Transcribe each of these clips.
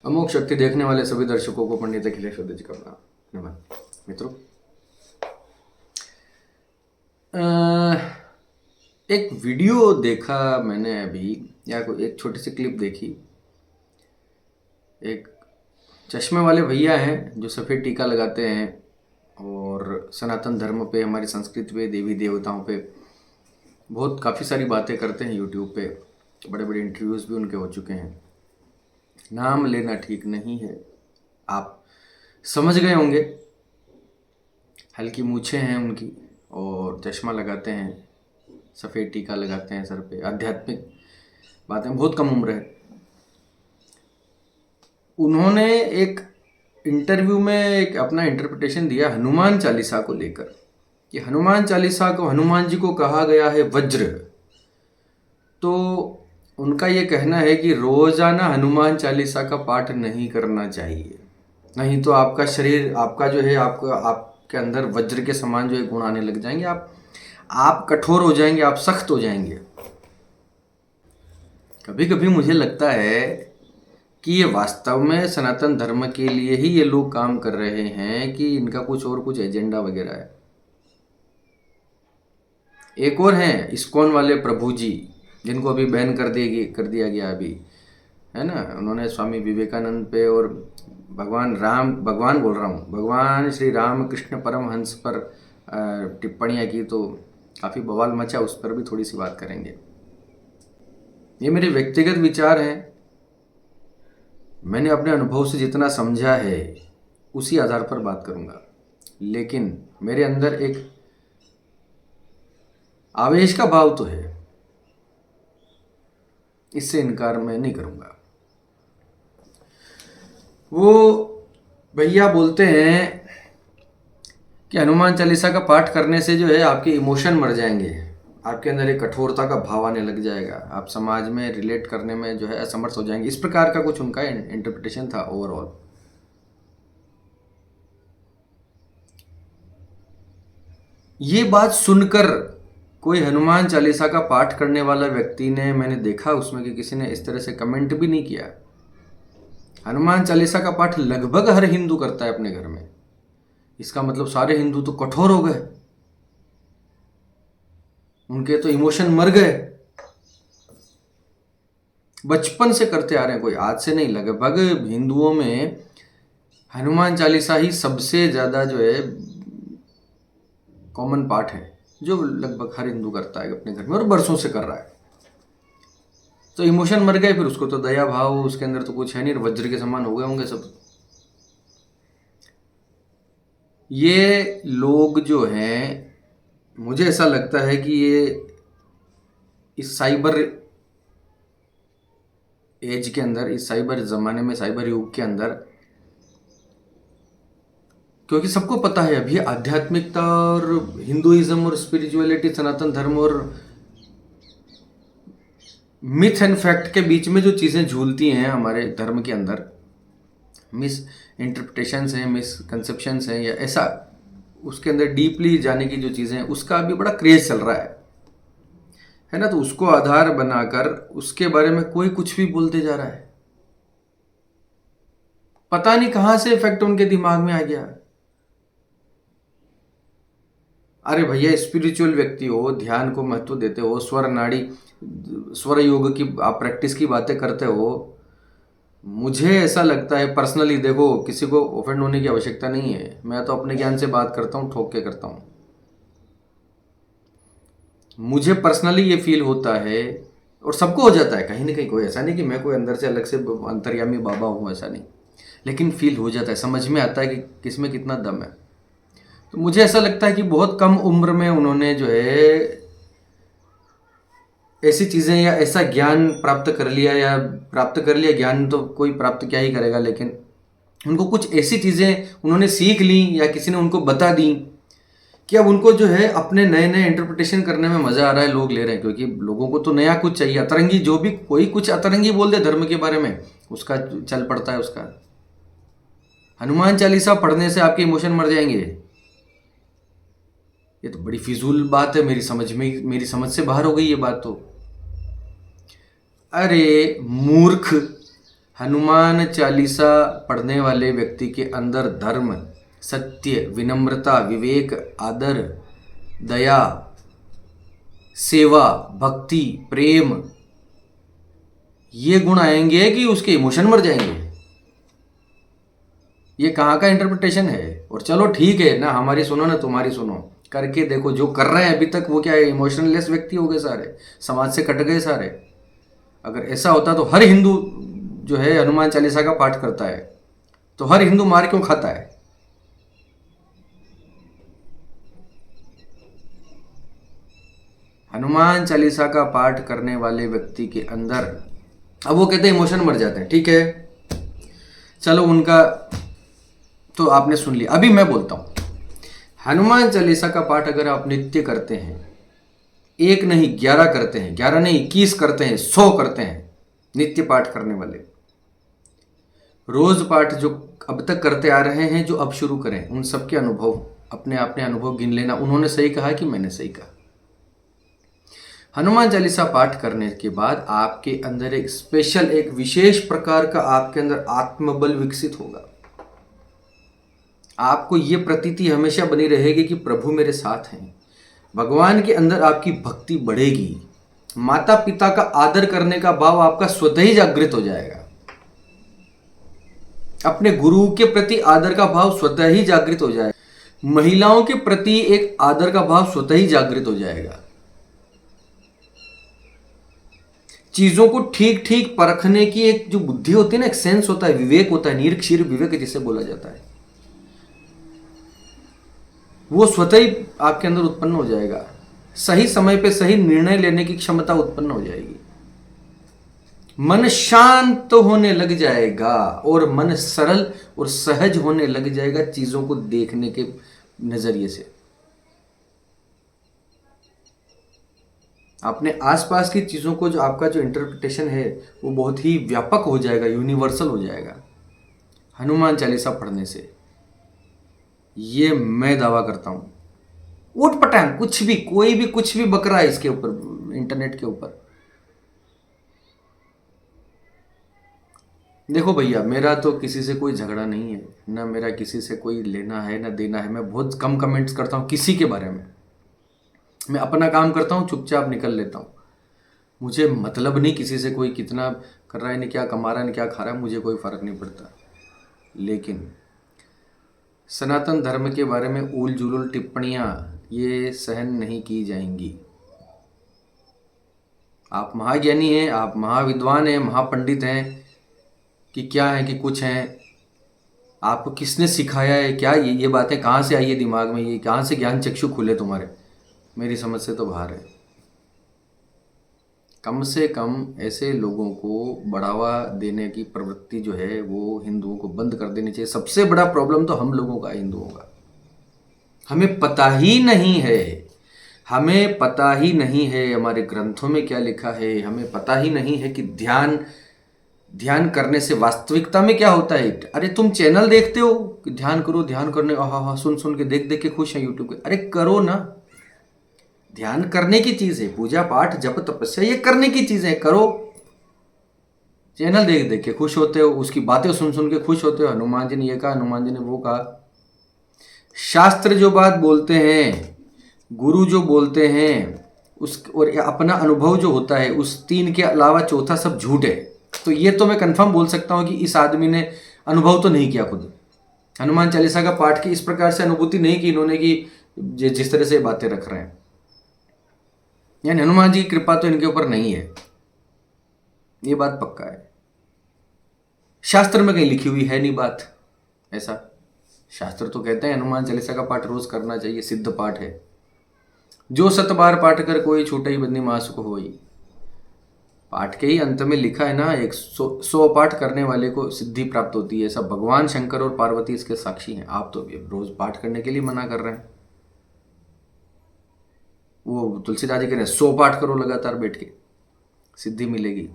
अमोघ शक्ति देखने वाले सभी दर्शकों को पंडित अखिलेश जी का नमन। मित्रों, एक वीडियो देखा मैंने अभी, या कोई एक छोटी सी क्लिप देखी। एक चश्मे वाले भैया हैं जो सफ़ेद टीका लगाते हैं और सनातन धर्म पे, हमारी संस्कृति पे, देवी देवताओं पे बहुत काफ़ी सारी बातें करते हैं। यूट्यूब पे बड़े बड़े इंटरव्यूज़ भी उनके हो चुके हैं। नाम लेना ठीक नहीं है, आप समझ गए होंगे। हल्की मूछें हैं उनकी और चश्मा लगाते हैं, सफ़ेद टीका लगाते हैं सर पे। आध्यात्मिक बातें, बहुत कम उम्र है। उन्होंने एक इंटरव्यू में एक अपना इंटरप्रिटेशन दिया हनुमान चालीसा को लेकर कि हनुमान चालीसा को, हनुमान जी को कहा गया है वज्र। तो उनका ये कहना है कि रोज़ाना हनुमान चालीसा का पाठ नहीं करना चाहिए, नहीं तो आपका शरीर, आपका जो है, आपके अंदर वज्र के समान जो है गुण आने लग जाएंगे। आप कठोर हो जाएंगे, आप सख्त हो जाएंगे। कभी कभी मुझे लगता है कि ये वास्तव में सनातन धर्म के लिए ही ये लोग काम कर रहे हैं कि इनका कुछ एजेंडा वगैरह है। एक और हैं इस्कॉन वाले प्रभु जी, जिनको अभी बैन कर दिया गया अभी, है ना। उन्होंने स्वामी विवेकानंद पे और भगवान श्री राम कृष्ण परमहंस पर टिप्पणियाँ की, तो काफ़ी बवाल मचा। उस पर भी थोड़ी सी बात करेंगे। ये मेरे व्यक्तिगत विचार हैं, मैंने अपने अनुभव से जितना समझा है उसी आधार पर बात करूंगा। लेकिन मेरे अंदर एक आवेश का भाव तो है, इससे इनकार मैं नहीं करूंगा। वो भैया बोलते हैं कि हनुमान चालीसा का पाठ करने से जो है आपके इमोशन मर जाएंगे, आपके अंदर एक कठोरता का भाव आने लग जाएगा, आप समाज में रिलेट करने में जो है असमर्थ हो जाएंगे। इस प्रकार का कुछ उनका इंटरप्रिटेशन था ओवरऑल। ये बात सुनकर कोई हनुमान चालीसा का पाठ करने वाला व्यक्ति ने, मैंने देखा उसमें कि किसी ने इस तरह से कमेंट भी नहीं किया। हनुमान चालीसा का पाठ लगभग हर हिंदू करता है अपने घर में, इसका मतलब सारे हिंदू तो कठोर हो गए, उनके तो इमोशन मर गए। बचपन से करते आ रहे हैं, कोई आज से नहीं। लगभग हिंदुओं में हनुमान चालीसा ही सबसे ज़्यादा जो है कॉमन पाठ है, जो लगभग हर हिंदू करता है अपने घर में और बरसों से कर रहा है। तो इमोशन मर गए, फिर उसको तो दया भाव उसके अंदर तो कुछ है नहीं, वज्र के समान हो गए होंगे सब। ये लोग जो हैं, मुझे ऐसा लगता है कि ये इस साइबर एज के अंदर, इस साइबर ज़माने में, साइबर युग के अंदर, क्योंकि सबको पता है अभी आध्यात्मिकता और हिंदुइज्म और स्पिरिचुअलिटी, सनातन धर्म और मिथ एंड फैक्ट के बीच में जो चीज़ें झूलती हैं हमारे धर्म के अंदर, मिस इंटरप्रिटेशंस हैं, मिसकंसेप्शंस हैं, या ऐसा उसके अंदर डीपली जाने की जो चीज़ें हैं, उसका अभी बड़ा क्रेज चल रहा है ना। तो उसको आधार बनाकर उसके बारे में कोई कुछ भी बोलते जा रहा है। पता नहीं कहां से इफेक्ट उनके दिमाग में आ गया। अरे भैया, स्पिरिचुअल व्यक्ति हो, ध्यान को महत्व देते हो, स्वर नाड़ी, स्वर योग की आप प्रैक्टिस की बातें करते हो। मुझे ऐसा लगता है पर्सनली, देखो किसी को ऑफेंड होने की आवश्यकता नहीं है, मैं तो अपने ज्ञान से बात करता हूँ, ठोक के करता हूँ। मुझे पर्सनली ये फील होता है, और सबको हो जाता है कहीं ना कहीं, कोई ऐसा नहीं कि मैं कोई अंदर से अलग से अंतर्यामी बाबा हूँ, ऐसा नहीं, लेकिन फील हो जाता है, समझ में आता है कि किसमें कितना दम है। तो मुझे ऐसा लगता है कि बहुत कम उम्र में उन्होंने जो है ऐसी चीज़ें या ऐसा ज्ञान प्राप्त कर लिया। ज्ञान तो कोई प्राप्त क्या ही करेगा, लेकिन उनको कुछ ऐसी चीज़ें उन्होंने सीख ली या किसी ने उनको बता दी कि अब उनको जो है अपने नए नए इंटरप्रिटेशन करने में मज़ा आ रहा है, लोग ले रहे हैं। क्योंकि लोगों को तो नया कुछ चाहिए, अतरंगी, जो भी कोई कुछ अतरंगी बोल दे धर्म के बारे में, उसका चल पड़ता है उसका। हनुमान चालीसा पढ़ने से आपके इमोशन मर जाएंगे, ये तो बड़ी फिजूल बात है। मेरी समझ से बाहर हो गई ये बात तो। अरे मूर्ख, हनुमान चालीसा पढ़ने वाले व्यक्ति के अंदर धर्म, सत्य, विनम्रता, विवेक, आदर, दया, सेवा, भक्ति, प्रेम, ये गुण आएंगे कि उसके इमोशन मर जाएंगे। ये कहाँ का इंटरप्रिटेशन है? और चलो ठीक है ना, हमारी सुनो ना तुम्हारी सुनो, करके देखो। जो कर रहे हैं अभी तक वो क्या है, इमोशनलेस व्यक्ति हो गए सारे, समाज से कट गए सारे। अगर ऐसा होता तो हर हिंदू जो है हनुमान चालीसा का पाठ करता है, तो हर हिंदू मार क्यों खाता है? हनुमान चालीसा का पाठ करने वाले व्यक्ति के अंदर, अब वो कहते हैं इमोशन मर जाते हैं, ठीक है, चलो उनका तो आपने सुन लिया। अभी मैं बोलता हूं, हनुमान चालीसा का पाठ अगर आप नित्य करते हैं, एक नहीं 11 करते हैं, 11 नहीं 21 करते हैं, 100 करते हैं, नित्य पाठ करने वाले, रोज पाठ जो अब तक करते आ रहे हैं, जो अब शुरू करें, उन सबके अनुभव, अपने अपने अनुभव गिन लेना। उन्होंने सही कहा कि मैंने सही कहा। हनुमान चालीसा पाठ करने के बाद आपके अंदर एक स्पेशल, एक विशेष प्रकार का आपके अंदर आत्मबल विकसित होगा। आपको ये प्रतीति हमेशा बनी रहेगी कि प्रभु मेरे साथ हैं। भगवान के अंदर आपकी भक्ति बढ़ेगी। माता पिता का आदर करने का भाव आपका स्वतः ही जागृत हो जाएगा। अपने गुरु के प्रति आदर का भाव स्वतः ही जागृत हो जाएगा। महिलाओं के प्रति एक आदर का भाव स्वतः ही जागृत हो जाएगा। चीजों को ठीक ठीक परखने की एक जो बुद्धि होती है ना, एक सेंस होता है, विवेक होता है, निरीक्षीर विवेक जिसे बोला जाता है, वो स्वतः ही आपके अंदर उत्पन्न हो जाएगा। सही समय पे सही निर्णय लेने की क्षमता उत्पन्न हो जाएगी। मन शांत होने लग जाएगा और मन सरल और सहज होने लग जाएगा चीजों को देखने के नजरिए से। अपने आसपास की चीजों को जो आपका जो इंटरप्रिटेशन है वो बहुत ही व्यापक हो जाएगा, यूनिवर्सल हो जाएगा हनुमान चालीसा पढ़ने से। ये मैं दावा करता हूं। उठ पटांग कुछ भी, कोई भी कुछ भी बक रहा है इसके ऊपर, इंटरनेट के ऊपर। देखो भैया, मेरा तो किसी से कोई झगड़ा नहीं है, ना मेरा किसी से कोई लेना है ना देना है। मैं बहुत कम कमेंट्स करता हूँ किसी के बारे में। मैं अपना काम करता हूँ, चुपचाप निकल लेता हूँ। मुझे मतलब नहीं किसी से कोई कितना कर रहा है, नहीं क्या कमा रहा है, नहीं क्या खा रहा है, मुझे कोई फर्क नहीं पड़ता। लेकिन सनातन धर्म के बारे में उल जुलूल टिप्पणियाँ ये सहन नहीं की जाएंगी। आप महाज्ञानी हैं, आप महाविद्वान हैं, महापंडित हैं कि क्या है कि कुछ हैं, आपको किसने सिखाया है, क्या ये बातें कहाँ से आई है दिमाग में, ये कहाँ से ज्ञान चक्षु खुले तुम्हारे? मेरी समझ से तो बाहर है। कम से कम ऐसे लोगों को बढ़ावा देने की प्रवृत्ति जो है वो हिंदुओं को बंद कर देनी चाहिए। सबसे बड़ा प्रॉब्लम तो हम लोगों का, हिंदुओं का। हमें पता ही नहीं है, हमें पता ही नहीं है हमारे ग्रंथों में क्या लिखा है। हमें पता ही नहीं है कि ध्यान करने से वास्तविकता में क्या होता है। अरे तुम चैनल देखते हो कि ध्यान करो, ध्यान करने, हाँ सुन सुन के देख देख के खुश हैं यूट्यूब पे। अरे करो ना, ध्यान करने की चीज है। पूजा पाठ जप तपस्या ये करने की चीज है, करो। चैनल देख देख के खुश होते हो, उसकी बातें सुन सुन के खुश होते हो। हनुमान जी ने ये कहा, हनुमान जी ने वो कहा। शास्त्र जो बात बोलते हैं, गुरु जो बोलते हैं, उस और अपना अनुभव जो होता है, उस तीन के अलावा चौथा सब झूठ है। तो ये तो मैं कंफर्म बोल सकता हूं कि इस आदमी ने अनुभव तो नहीं किया खुद। हनुमान चालीसा का पाठ की इस प्रकार से अनुभूति नहीं की इन्होंने कि जिस तरह से बातें रख रहे हैं। यानी हनुमान जी की कृपा तो इनके ऊपर नहीं है, ये बात पक्का है। शास्त्र में कहीं लिखी हुई है नहीं बात ऐसा। शास्त्र तो कहते हैं हनुमान चालीसा का पाठ रोज करना चाहिए, सिद्ध पाठ है। जो 7 बार पाठ कर कोई छूटा ही बंदी मास को होई। पाठ के ही अंत में लिखा है ना, 100 पाठ करने वाले को सिद्धि प्राप्त होती है। ऐसा भगवान शंकर और पार्वती इसके साक्षी हैं। आप तो रोज पाठ करने के लिए मना कर रहे हैं। वो तुलसीदास जी कह रहे हैं 100 पाठ करो लगातार बैठ के, सिद्धि मिलेगी।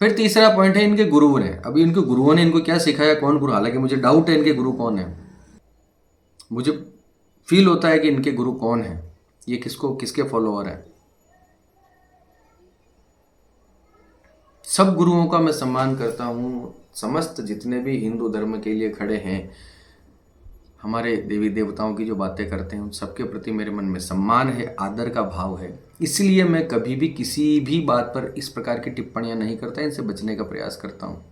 फिर तीसरा पॉइंट है इनके गुरुओं ने। अभी इनके गुरुओं ने इनको क्या सिखाया, कौन गुरु? हालांकि मुझे डाउट है इनके गुरु कौन है। मुझे फील होता है कि इनके गुरु कौन है, ये किसके फॉलोअर है। सब गुरुओं का मैं सम्मान करता हूँ। समस्त जितने भी हिंदू धर्म के लिए खड़े हैं, हमारे देवी देवताओं की जो बातें करते हैं, उन सबके प्रति मेरे मन में सम्मान है, आदर का भाव है। इसलिए मैं कभी भी किसी भी बात पर इस प्रकार की टिप्पणियां नहीं करता, इनसे बचने का प्रयास करता हूँ।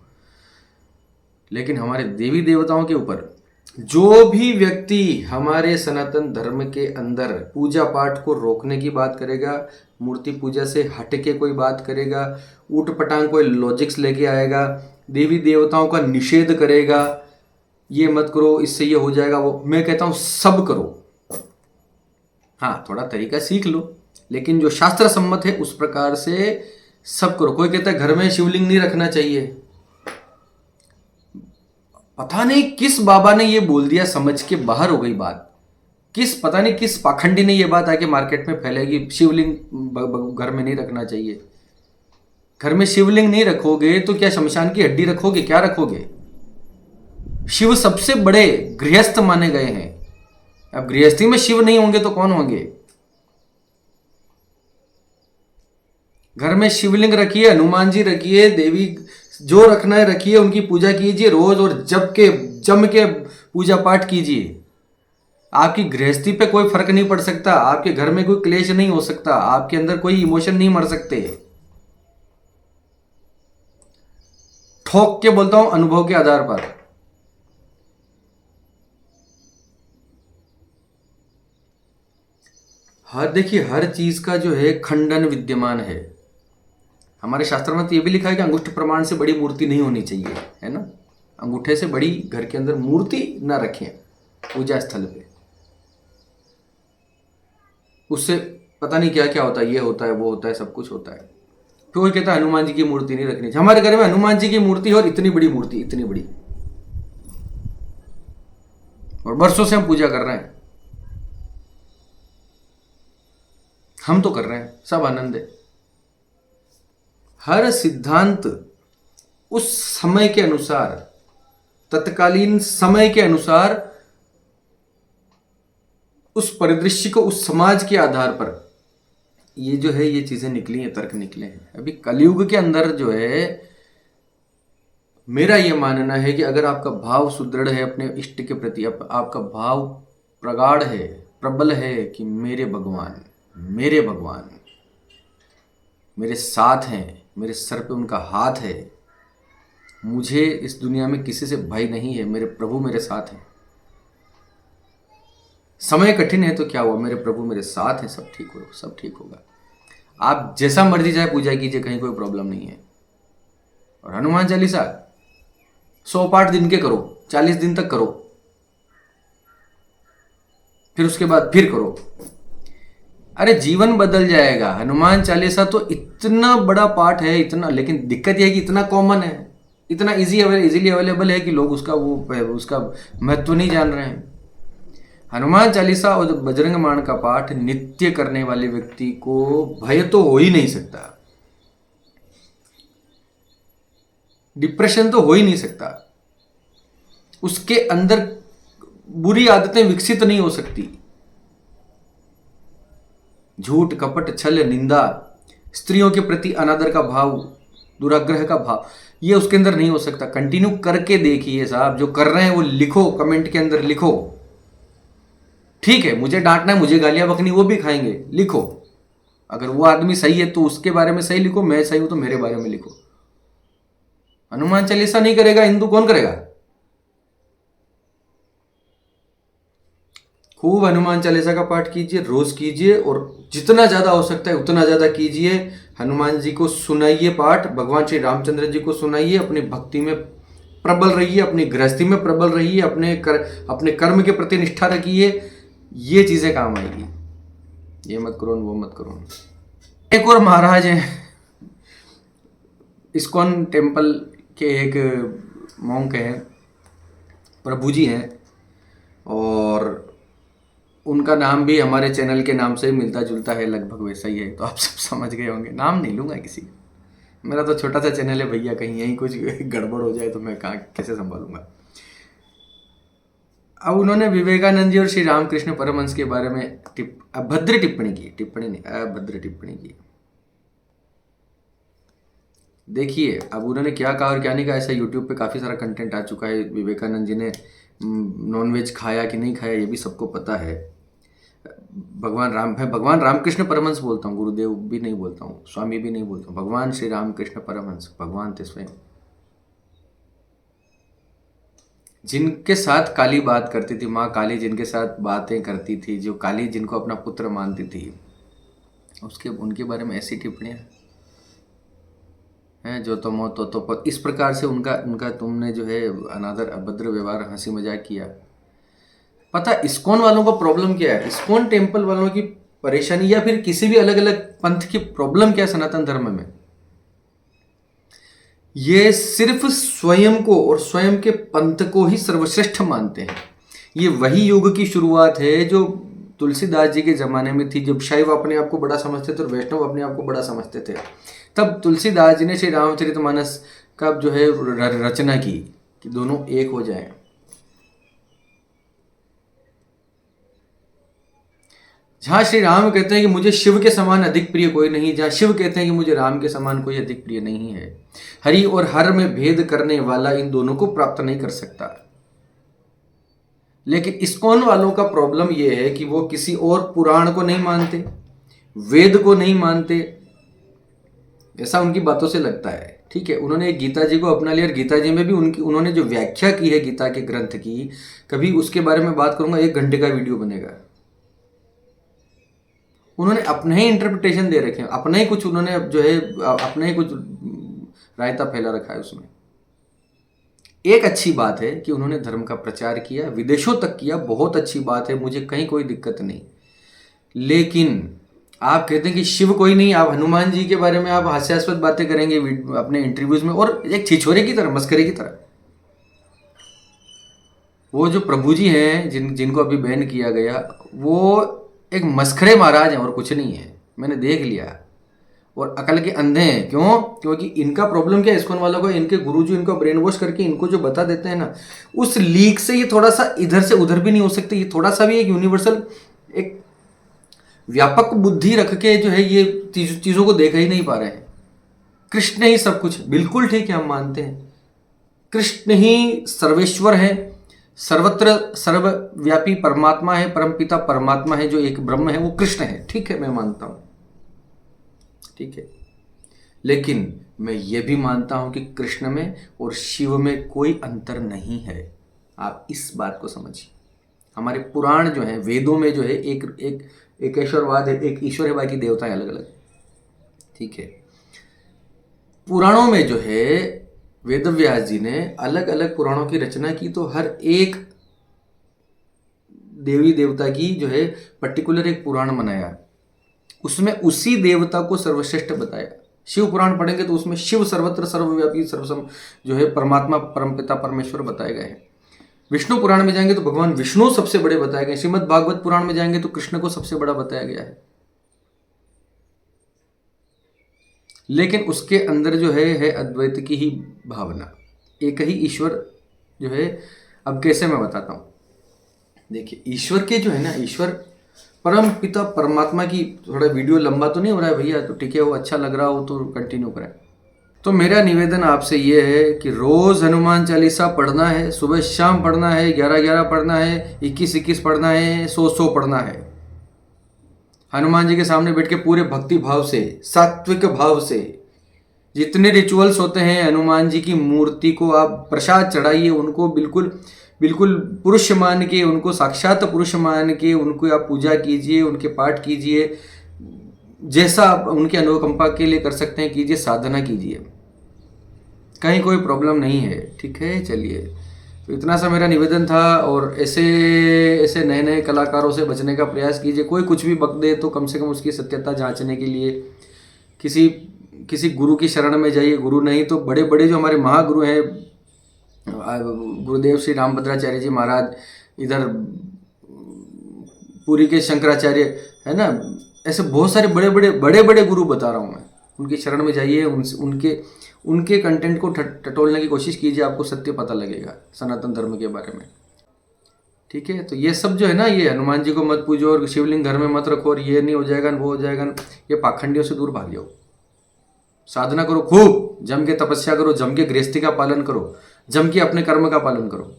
लेकिन हमारे देवी देवताओं के ऊपर जो भी व्यक्ति हमारे सनातन धर्म के अंदर पूजा पाठ को रोकने की बात करेगा, मूर्ति पूजा से हट के कोई बात करेगा, ऊट पटांग कोई लॉजिक्स लेके आएगा, देवी देवताओं का निषेध करेगा, ये मत करो इससे ये हो जाएगा, वो मैं कहता हूँ सब करो। हाँ, थोड़ा तरीका सीख लो, लेकिन जो शास्त्र सम्मत है उस प्रकार से सब करो। कोई कहता है घर में शिवलिंग नहीं रखना चाहिए, पता नहीं किस बाबा ने ये बोल दिया, समझ के बाहर हो गई बात। पता नहीं किस पाखंडी ने ये बात आके मार्केट में फैलेगी, शिवलिंग घर में नहीं रखना चाहिए। घर में शिवलिंग नहीं रखोगे तो क्या शमशान की हड्डी रखोगे? क्या रखोगे? शिव सबसे बड़े गृहस्थ माने गए हैं। अब गृहस्थी में शिव नहीं होंगे तो कौन होंगे? घर में शिवलिंग रखिए, हनुमान जी रखिए, देवी जो रखना है रखिए, उनकी पूजा कीजिए रोज और जम के पूजा पाठ कीजिए। आपकी गृहस्थी पे कोई फर्क नहीं पड़ सकता, आपके घर में कोई क्लेश नहीं हो सकता, आपके अंदर कोई इमोशन नहीं मर सकते। ठोक के बोलता हूं, अनुभव के आधार पर। देखिए, हर चीज का जो है खंडन विद्यमान है। हमारे शास्त्र में तो ये भी लिखा है कि अंगूठे प्रमाण से बड़ी मूर्ति नहीं होनी चाहिए, है ना। अंगूठे से बड़ी घर के अंदर मूर्ति ना रखें पूजा स्थल पे। उससे पता नहीं क्या क्या होता है, ये होता है वो होता है, सब कुछ होता है। फिर कोई कहता है हनुमान जी की मूर्ति नहीं रखनी चाहिए। हमारे घर में हनुमान जी की मूर्ति है और इतनी बड़ी मूर्ति, इतनी बड़ी, और वर्षों से हम पूजा कर रहे हैं। हम तो कर रहे हैं, सब आनंद है। हर सिद्धांत उस समय के अनुसार, तत्कालीन समय के अनुसार, उस परिदृश्य को, उस समाज के आधार पर ये जो है ये चीजें निकली हैं, तर्क निकले हैं। अभी कलयुग के अंदर जो है, मेरा ये मानना है कि अगर आपका भाव सुदृढ़ है अपने इष्ट के प्रति, आपका भाव प्रगाढ़ है, प्रबल है कि मेरे भगवान मेरे साथ हैं, मेरे सर पे उनका हाथ है, मुझे इस दुनिया में किसी से भय नहीं है, मेरे प्रभु मेरे साथ हैं। समय कठिन है तो क्या हुआ, मेरे प्रभु मेरे साथ हैं, सब ठीक होगा। आप जैसा मर्जी चाहे पूजा कीजिए, कहीं कोई प्रॉब्लम नहीं है। और हनुमान चालीसा 100 पाठ दिन के करो, 40 दिन तक करो, फिर उसके बाद फिर करो, अरे जीवन बदल जाएगा। हनुमान चालीसा तो इतना बड़ा पाठ है, इतना, लेकिन दिक्कत यह है कि इतना कॉमन है, इतना इजीली अवेलेबल है कि लोग उसका महत्व नहीं जान रहे हैं। हनुमान चालीसा और बजरंग बाण का पाठ नित्य करने वाले व्यक्ति को भय तो हो ही नहीं सकता, डिप्रेशन तो हो ही नहीं सकता, उसके अंदर बुरी आदतें विकसित नहीं हो सकती। झूठ, कपट, छल, निंदा, स्त्रियों के प्रति अनादर का भाव, दुराग्रह का भाव, ये उसके अंदर नहीं हो सकता। कंटिन्यू करके देखिए साहब, जो कर रहे हैं वो लिखो, कमेंट के अंदर लिखो। ठीक है, मुझे डांटना है, मुझे गालियां बकनी, वो भी खाएंगे, लिखो। अगर वो आदमी सही है तो उसके बारे में सही लिखो, मैं सही हूं तो मेरे बारे में लिखो। हनुमान चालीसा नहीं करेगा हिंदू, कौन करेगा? खूब हनुमान चालीसा का पाठ कीजिए, रोज कीजिए, और जितना ज्यादा हो सकता है उतना ज्यादा कीजिए। हनुमान जी को सुनाइए पाठ, भगवान श्री रामचंद्र जी को सुनाइए, अपनी भक्ति में प्रबल रहिए, अपनी गृहस्थी में प्रबल रहिए, अपने कर्म के प्रति निष्ठा रखिए, ये चीजें काम आएगी। ये मत करो, वो मत करो। एक और महाराज है, इस्कॉन टेम्पल के एक मॉन्क हैं, प्रभु जी हैं, और उनका नाम भी हमारे चैनल के नाम से मिलता जुलता है, लगभग वैसा ही है, तो आप सब समझ गए होंगे। नाम नहीं लूँगा किसी का, मेरा तो छोटा सा चैनल है भैया, कहीं यहीं कुछ गड़बड़ हो जाए तो मैं कहाँ कैसे संभालूंगा। अब उन्होंने विवेकानंद जी और श्री रामकृष्ण परमहंस के बारे में अभद्र टिप्पणी की, देखिए अब उन्होंने क्या कहा और क्या नहीं कहा, ऐसा यूट्यूब पे काफ़ी सारा कंटेंट आ चुका है। विवेकानंद जी ने नॉनवेज खाया कि नहीं खाया ये भी सबको पता है। भगवान राम है, भगवान रामकृष्ण परमहंस बोलता हूँ, गुरुदेव भी नहीं बोलता हूँ, स्वामी भी नहीं बोलता हूँ, भगवान श्री रामकृष्ण परमहंस भगवान थे स्वयं, जिनके साथ काली बात करती थी, माँ काली जिनके साथ बातें करती थी, जो काली जिनको अपना पुत्र मानती थी, उसके उनके बारे में ऐसी टिप्पणियाँ हैं जो तो मौत तो पर इस प्रकार से उनका उनका तुमने जो है अनादर अभद्र व्यवहार हंसी मजाक किया। पता इस्कॉन वालों का प्रॉब्लम क्या है, इस्कॉन टेम्पल वालों की परेशानी या फिर किसी भी अलग अलग पंथ की प्रॉब्लम क्या है सनातन धर्म में, ये सिर्फ स्वयं को और स्वयं के पंथ को ही सर्वश्रेष्ठ मानते हैं। ये वही युग की शुरुआत है जो तुलसीदास जी के ज़माने में थी, जब शैव अपने आप को बड़ा समझते थे और वैष्णव अपने आप को बड़ा समझते थे। तब तुलसीदास जी ने श्री रामचरितमानस का जो है रचना की कि दोनों एक हो जाएं। जहाँ श्री राम कहते हैं कि मुझे शिव के समान अधिक प्रिय कोई नहीं, जहाँ शिव कहते हैं कि मुझे राम के समान कोई अधिक प्रिय नहीं है, हरि और हर में भेद करने वाला इन दोनों को प्राप्त नहीं कर सकता। लेकिन इस्कॉन वालों का प्रॉब्लम यह है कि वो किसी और पुराण को नहीं मानते, वेद को नहीं मानते, ऐसा उनकी बातों से लगता है। ठीक है, उन्होंने गीता जी को अपना लिया और गीता जी में भी उन्होंने जो व्याख्या की है गीता के ग्रंथ की, कभी उसके बारे में बात करूंगा, 1 घंटे का वीडियो बनेगा। उन्होंने अपने ही इंटरप्रिटेशन दे रखे हैं, अपना ही कुछ उन्होंने जो है अपना ही कुछ रायता फैला रखा है उसमें। एक अच्छी बात है कि उन्होंने धर्म का प्रचार किया, विदेशों तक किया, बहुत अच्छी बात है, मुझे कहीं कोई दिक्कत नहीं। लेकिन आप कहते हैं कि शिव कोई नहीं, आप हनुमान जी के बारे में आप हास्यास्पद बातें करेंगे अपने इंटरव्यूज में, और एक छिछोरे की तरह, मस्करे की तरह। वो जो प्रभु जी हैं जिनको अभी बैन किया गया, वो एक मस्खरे महाराज हैं और कुछ नहीं है, मैंने देख लिया। और अकल के अंधे हैं, क्यों? क्योंकि इनका प्रॉब्लम क्या है इस्कॉन वालों को, इनके गुरुजी इनको ब्रेन वॉश करके इनको जो बता देते हैं ना, उस लीक से ये थोड़ा सा इधर से उधर भी नहीं हो सकते, ये थोड़ा सा भी एक यूनिवर्सल एक व्यापक बुद्धि रख के जो है ये चीजों को देख ही नहीं पा रहे हैं। कृष्ण ही सब कुछ, बिल्कुल ठीक है, हम मानते हैं कृष्ण ही सर्वेश्वर है, सर्वत्र सर्वव्यापी परमात्मा है, परमपिता परमात्मा है, जो एक ब्रह्म है वो कृष्ण है, ठीक है, मैं मानता हूं, ठीक है। लेकिन मैं ये भी मानता हूं कि कृष्ण में और शिव में कोई अंतर नहीं है। आप इस बात को समझिए। हमारे पुराण जो है, वेदों में जो है एक ईश्वरवाद है, एक ईश्वर है, बाकी देवता है अलग अलग, ठीक है। पुराणों में जो है वेदव्यास जी ने अलग अलग पुराणों की रचना की, तो हर एक देवी देवता की जो है पर्टिकुलर एक पुराण बनाया, उसमें उसी देवता को सर्वश्रेष्ठ बताया। शिव पुराण पढ़ेंगे तो उसमें शिव सर्वत्र सर्वव्यापी सर्वसम जो है परमात्मा परमपिता परमेश्वर बताए गए हैं। विष्णु पुराण में जाएंगे तो भगवान विष्णु सबसे बड़े बताए गए। श्रीमद् भागवत पुराण में जाएंगे तो कृष्ण को सबसे बड़ा बताया गया है। लेकिन उसके अंदर जो है अद्वैत की ही भावना, एक ही ईश्वर जो है। अब कैसे मैं बताता हूँ, देखिए ईश्वर के जो है ना, ईश्वर परम पिता परमात्मा की, थोड़ा वीडियो लंबा तो नहीं हो रहा है भैया, तो ठीक है, वो अच्छा लग रहा हो तो कंटिन्यू करें। तो मेरा निवेदन आपसे ये है कि रोज हनुमान चालीसा पढ़ना है, सुबह शाम पढ़ना है, 11-11 पढ़ना है, 21-21 पढ़ना है, 100-100 पढ़ना है। हनुमान जी के सामने बैठ के पूरे भक्ति भाव से, सात्विक भाव से, जितने रिचुअल्स होते हैं हनुमान जी की मूर्ति को आप प्रसाद चढ़ाइए, उनको बिल्कुल बिल्कुल पुरुष मान के, उनको साक्षात पुरुष मान के उनको आप पूजा कीजिए, उनके पाठ कीजिए, जैसा आप उनके अनुकंपा के लिए कर सकते हैं कीजिए, साधना कीजिए, कहीं कोई प्रॉब्लम नहीं है, ठीक है। चलिए, तो इतना सा मेरा निवेदन था। और ऐसे ऐसे नए नए कलाकारों से बचने का प्रयास कीजिए। कोई कुछ भी बक दे तो कम से कम उसकी सत्यता जांचने के लिए किसी गुरु की शरण में जाइए। गुरु नहीं तो बड़े बड़े जो हमारे महागुरु हैं, गुरुदेव श्री रामभद्राचार्य जी महाराज, इधर पुरी के शंकराचार्य है ना, ऐसे बहुत सारे बड़े बड़े गुरु बता रहा हूँ मैं, उनकी शरण में जाइए, उनके कंटेंट को टटोलने की कोशिश कीजिए, आपको सत्य पता लगेगा सनातन धर्म के बारे में, ठीक है। तो ये सब जो है ना, ये हनुमान जी को मत पूजो और शिवलिंग घर में मत रखो और ये नहीं हो जाएगा वो हो जाएगा, ये पाखंडियों से दूर भाग जाओ। साधना करो, खूब जम के तपस्या करो, जम के गृहस्थी का पालन करो, जम के अपने कर्म का पालन करो।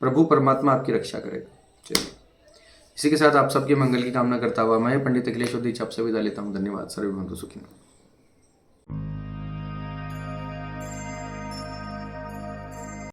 प्रभु परमात्मा आपकी रक्षा करेगा। चलिए, इसी के साथ आप सबके मंगल की कामना करता हुआ मैं पंडित अखिलेश आप सबसे विदा लेता हूँ। धन्यवाद। सर्वे भवन्तु सुखिनः।